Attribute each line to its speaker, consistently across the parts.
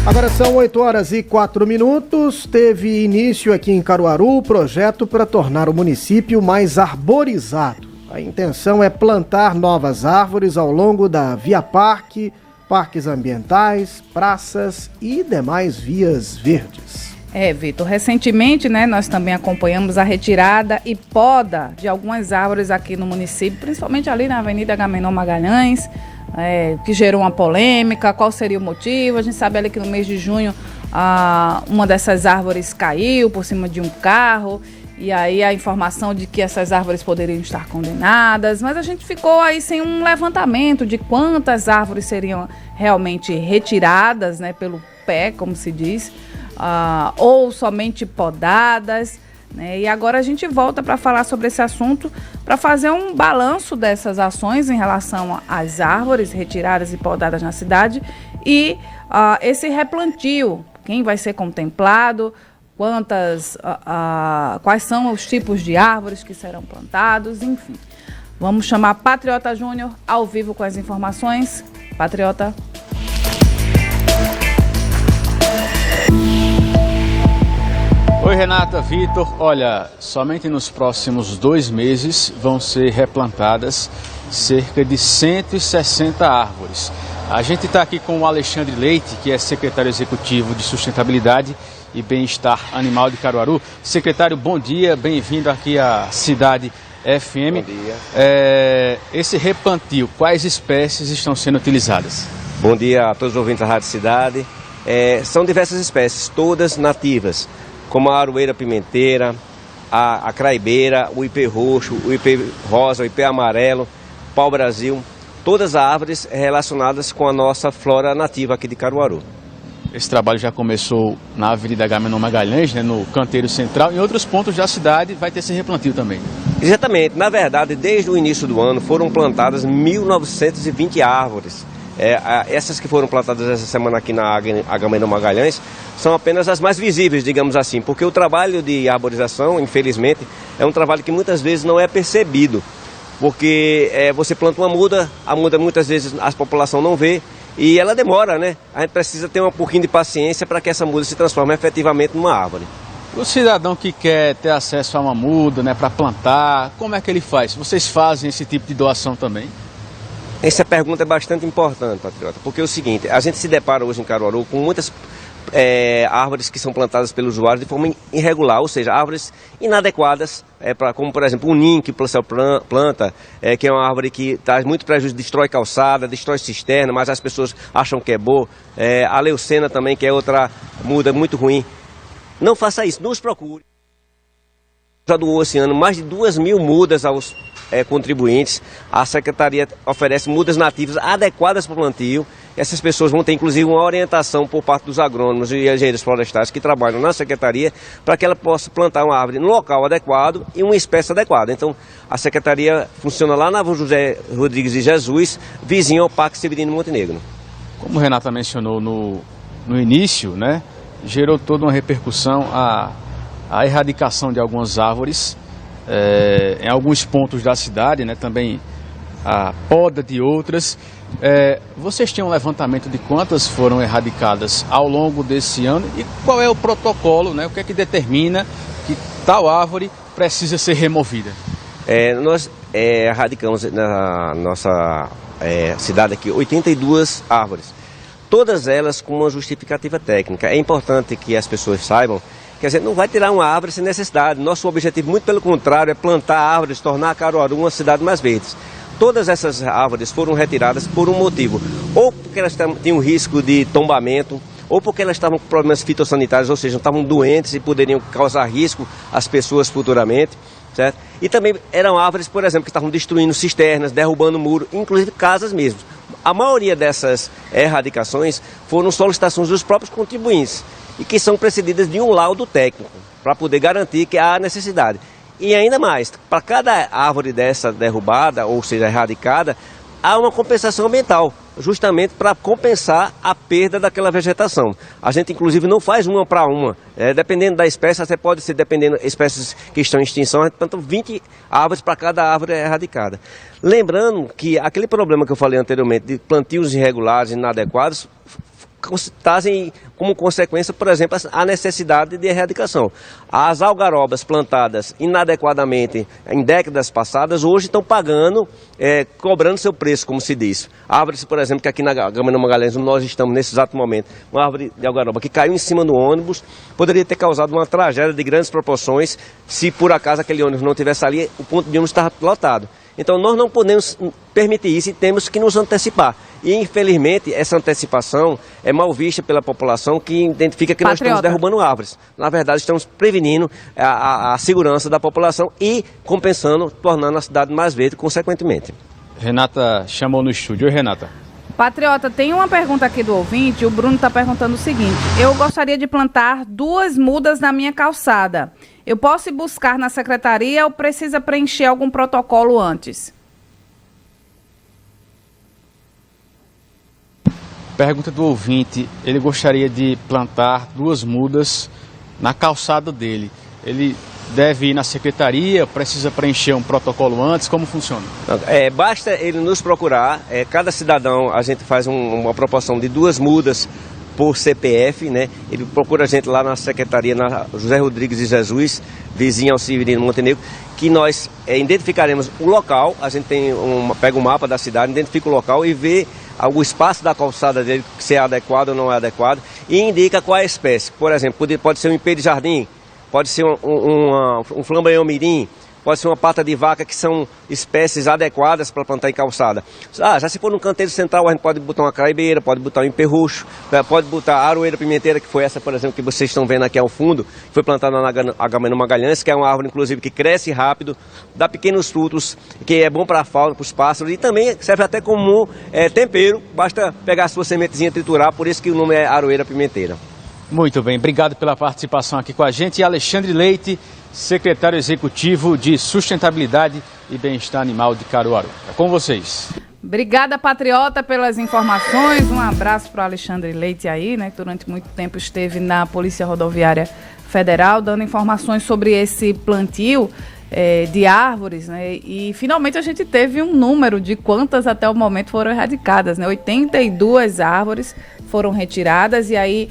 Speaker 1: Agora são 8h04. Teve início aqui em Caruaru o projeto para tornar o município mais arborizado. A intenção é plantar novas árvores ao longo da Via Parque, parques ambientais, praças e demais vias verdes.
Speaker 2: Vitor, recentemente, nós também acompanhamos a retirada e poda de algumas árvores aqui no município, principalmente ali na Avenida Agamenon Magalhães, que gerou uma polêmica. Qual seria o motivo? A gente sabe ali que no mês de junho uma dessas árvores caiu por cima de um carro, e aí a informação de que essas árvores poderiam estar condenadas, mas a gente ficou aí sem um levantamento de quantas árvores seriam realmente retiradas, pelo pé, como se diz, ou somente podadas, e agora a gente volta para falar sobre esse assunto, para fazer um balanço dessas ações em relação às árvores retiradas e podadas na cidade e esse replantio, quem vai ser contemplado, quais são os tipos de árvores que serão plantados, enfim. Vamos chamar Patriota Júnior ao vivo com as informações. Patriota.
Speaker 3: Oi, Renata, Vitor. Olha, somente nos próximos 2 meses vão ser replantadas cerca de 160 árvores. A gente está aqui com o Alexandre Leite, que é secretário executivo de Sustentabilidade e Bem-Estar Animal de Caruaru. Secretário, bom dia, bem-vindo aqui à Cidade FM.
Speaker 4: Bom dia.
Speaker 3: Esse replantio, quais espécies estão sendo utilizadas?
Speaker 4: Bom dia a todos os ouvintes da Rádio Cidade. São diversas espécies, todas nativas, como a aroeira pimenteira, a craibeira, o ipê roxo, o ipê rosa, o ipê amarelo, pau-brasil, todas as árvores relacionadas com a nossa flora nativa aqui de Caruaru.
Speaker 3: Esse trabalho já começou na Avenida Agamenon Magalhães, no canteiro central. Em outros pontos da cidade vai ter esse replantio também.
Speaker 4: Exatamente. Na verdade, desde o início do ano foram plantadas 1.920 árvores. Essas que foram plantadas essa semana aqui na Agamenon Magalhães são apenas as mais visíveis, digamos assim, porque o trabalho de arborização, infelizmente, é um trabalho que muitas vezes não é percebido, porque você planta uma muda, a muda muitas vezes a população não vê e ela demora, A gente precisa ter um pouquinho de paciência para que essa muda se transforme efetivamente numa árvore.
Speaker 3: O cidadão que quer ter acesso a uma muda, para plantar, como é que ele faz? Vocês fazem esse tipo de doação também?
Speaker 4: Essa pergunta é bastante importante, Patriota, porque é o seguinte, a gente se depara hoje em Caruaru com muitas árvores que são plantadas pelos usuários de forma irregular, ou seja, árvores inadequadas, como por exemplo o ninho que o pessoal planta, que é uma árvore que traz muito prejuízo, destrói calçada, destrói cisterna, mas as pessoas acham que é boa, a leucena também, que é outra muda muito ruim. Não faça isso, nos procure. Já doou esse ano mais de 2.000 mudas aos contribuintes. A Secretaria oferece mudas nativas adequadas para o plantio. Essas pessoas vão ter inclusive uma orientação por parte dos agrônomos e engenheiros florestais que trabalham na Secretaria para que ela possa plantar uma árvore no local adequado e uma espécie adequada. Então a Secretaria funciona lá na José Rodrigues de Jesus, vizinho ao Parque Severino Montenegro.
Speaker 3: Como a Renata mencionou no início, gerou toda uma repercussão a erradicação de algumas árvores em alguns pontos da cidade, também a poda de outras. Vocês têm um levantamento de quantas foram erradicadas ao longo desse ano e qual é o protocolo, o que é que determina que tal árvore precisa ser removida?
Speaker 4: Nós erradicamos na nossa cidade aqui 82 árvores, todas elas com uma justificativa técnica. É importante que as pessoas saibam que a gente não vai tirar uma árvore sem necessidade. Nosso objetivo, muito pelo contrário, é plantar árvores, tornar Caruaru uma cidade mais verde. Todas essas árvores foram retiradas por um motivo, ou porque elas tinham risco de tombamento, ou porque elas estavam com problemas fitossanitários, ou seja, estavam doentes e poderiam causar risco às pessoas futuramente, certo? E também eram árvores, por exemplo, que estavam destruindo cisternas, derrubando muro, inclusive casas mesmo. A maioria dessas erradicações foram solicitações dos próprios contribuintes e que são precedidas de um laudo técnico para poder garantir que há necessidade. E ainda mais, para cada árvore dessa derrubada, ou seja, erradicada, há uma compensação ambiental, justamente para compensar a perda daquela vegetação. A gente, inclusive, não faz uma para uma. Dependendo da espécie, até pode ser, dependendo de espécies que estão em extinção, a gente planta 20 árvores para cada árvore erradicada. Lembrando que aquele problema que eu falei anteriormente, de plantios irregulares, inadequados, trazem como consequência, por exemplo, a necessidade de erradicação. As algarobas plantadas inadequadamente em décadas passadas, hoje estão pagando, cobrando seu preço, como se diz. Árvores, por exemplo, que aqui na Agamenon Magalhães, onde nós estamos nesse exato momento, uma árvore de algaroba que caiu em cima do ônibus, poderia ter causado uma tragédia de grandes proporções se por acaso aquele ônibus não estivesse ali, o ponto de ônibus estava lotado. Então nós não podemos permitir isso e temos que nos antecipar. E infelizmente essa antecipação é mal vista pela população, que identifica que nós estamos derrubando árvores. Na verdade estamos prevenindo a segurança da população e compensando, tornando a cidade mais verde consequentemente.
Speaker 3: Renata chamou no estúdio. Oi, Renata.
Speaker 2: Patriota, tem uma pergunta aqui do ouvinte, o Bruno está perguntando o seguinte: eu gostaria de plantar 2 mudas na minha calçada. Eu posso ir buscar na secretaria ou precisa preencher algum protocolo antes?
Speaker 3: Pergunta do ouvinte, ele gostaria de plantar 2 mudas na calçada dele. Ele deve ir na secretaria, precisa preencher um protocolo antes, como funciona?
Speaker 4: Basta ele nos procurar, cada cidadão, a gente faz uma proporção de 2 mudas por CPF, né? Ele procura a gente lá na secretaria, na José Rodrigues de Jesus, vizinho ao Severino Montenegro, que nós identificaremos o local. A gente pega um mapa da cidade, identifica o local e vê o espaço da calçada dele, se é adequado ou não é adequado, e indica qual é a espécie. Por exemplo, pode ser um ipê de jardim, pode ser um flamboyant mirim, pode ser uma pata de vaca, que são espécies adequadas para plantar em calçada. Já se for no canteiro central, a gente pode botar uma craibeira, pode botar um ipê roxo, pode botar a aroeira pimenteira, que foi essa, por exemplo, que vocês estão vendo aqui ao fundo, que foi plantada na Agamenon Magalhães, que é uma árvore, inclusive, que cresce rápido, dá pequenos frutos, que é bom para a fauna, para os pássaros, e também serve até como tempero, basta pegar a sua sementezinha e triturar, por isso que o nome é aroeira pimenteira.
Speaker 3: Muito bem, obrigado pela participação aqui com a gente. E Alexandre Leite, secretário executivo de Sustentabilidade e Bem-Estar Animal de Caruaru. É com vocês.
Speaker 2: Obrigada, Patriota, pelas informações. Um abraço para o Alexandre Leite aí, né, que durante muito tempo esteve na Polícia Rodoviária Federal, dando informações sobre esse plantio de árvores, né? E finalmente a gente teve um número de quantas até o momento foram erradicadas, né? 82 árvores foram retiradas, e aí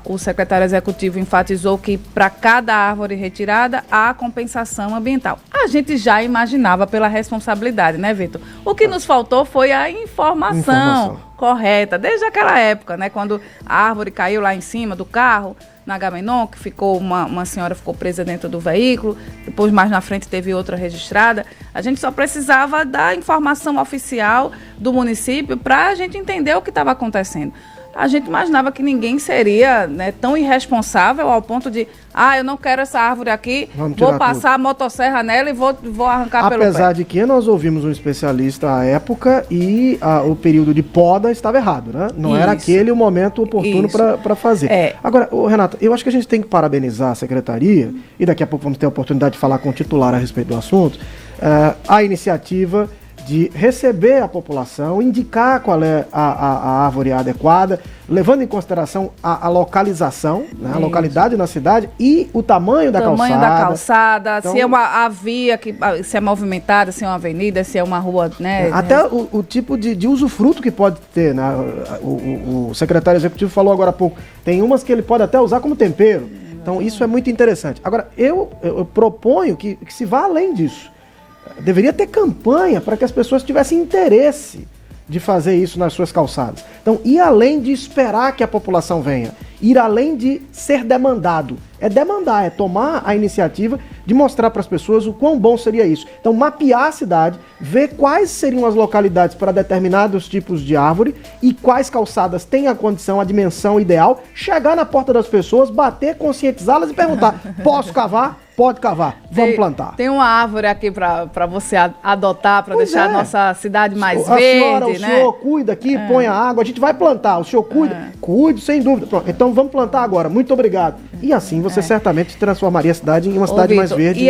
Speaker 2: o secretário executivo enfatizou que para cada árvore retirada há compensação ambiental. A gente já imaginava pela responsabilidade, né, Vitor? O que nos faltou foi a informação correta, desde aquela época, né, quando a árvore caiu lá em cima do carro, na Agamenon, que ficou uma senhora ficou presa dentro do veículo, depois mais na frente teve outra registrada. A gente só precisava da informação oficial do município para a gente entender o que estava acontecendo. A gente imaginava que ninguém seria, né, tão irresponsável ao ponto de, eu não quero essa árvore aqui, vou passar a motosserra nela e vou arrancar pelo pé.
Speaker 1: Apesar de que nós ouvimos um especialista à época e o período de poda estava errado, né? Não era aquele o momento oportuno para fazer. Agora, Renata, eu acho que a gente tem que parabenizar a secretaria, e daqui a pouco vamos ter a oportunidade de falar com o titular a respeito do assunto, a iniciativa de receber a população, indicar qual é a árvore adequada, levando em consideração a localização, né, a localidade na cidade e o tamanho da calçada.
Speaker 2: Tamanho da calçada, então, se é a via, se é movimentada, se é uma avenida, se é uma rua, né?
Speaker 1: Até o tipo de usufruto que pode ter, né? O secretário executivo falou agora há pouco, tem umas que ele pode até usar como tempero. Então isso é muito interessante. Agora, eu proponho que se vá além disso. Deveria ter campanha para que as pessoas tivessem interesse de fazer isso nas suas calçadas. Então, ir além de esperar que a população venha, ir além de ser demandado. É demandar, é tomar a iniciativa de mostrar para as pessoas o quão bom seria isso. Então, mapear a cidade, ver quais seriam as localidades para determinados tipos de árvore e quais calçadas têm a condição, a dimensão ideal, chegar na porta das pessoas, bater, conscientizá-las e perguntar, posso cavar? Pode cavar, vamos plantar.
Speaker 2: Tem uma árvore aqui para você adotar, para deixar a nossa cidade mais verde,
Speaker 1: o senhor cuida aqui, põe a água, a gente vai plantar, o senhor cuida? Cuide, sem dúvida. Pronto, então vamos plantar agora, muito obrigado. E assim você certamente transformaria a cidade em uma cidade mais verde,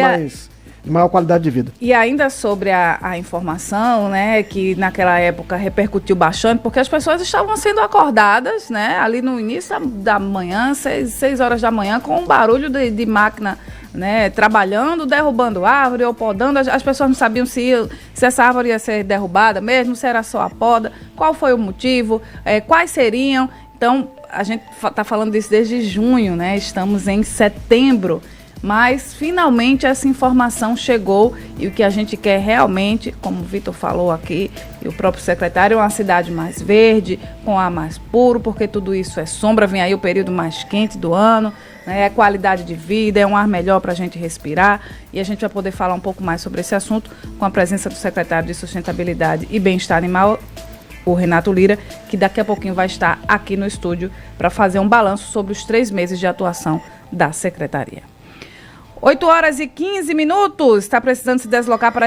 Speaker 1: de maior qualidade de vida.
Speaker 2: E ainda sobre a informação, né, que naquela época repercutiu bastante, porque as pessoas estavam sendo acordadas, né, ali no início da manhã, 6 horas da manhã, com um barulho de máquina, né, trabalhando, derrubando árvore ou podando. As pessoas não sabiam se essa árvore ia ser derrubada mesmo, se era só a poda, qual foi o motivo, quais seriam. Então, a gente está falando disso desde junho, né, estamos em setembro. Mas, finalmente, essa informação chegou e o que a gente quer realmente, como o Vitor falou aqui, e o próprio secretário, é uma cidade mais verde, com ar mais puro, porque tudo isso é sombra, vem aí o período mais quente do ano, né, é qualidade de vida, é um ar melhor para a gente respirar, e a gente vai poder falar um pouco mais sobre esse assunto com a presença do secretário de Sustentabilidade e Bem-Estar Animal, o Renato Lira, que daqui a pouquinho vai estar aqui no estúdio para fazer um balanço sobre os 3 meses de atuação da Secretaria. 8 horas e 15 minutos. Está precisando se deslocar para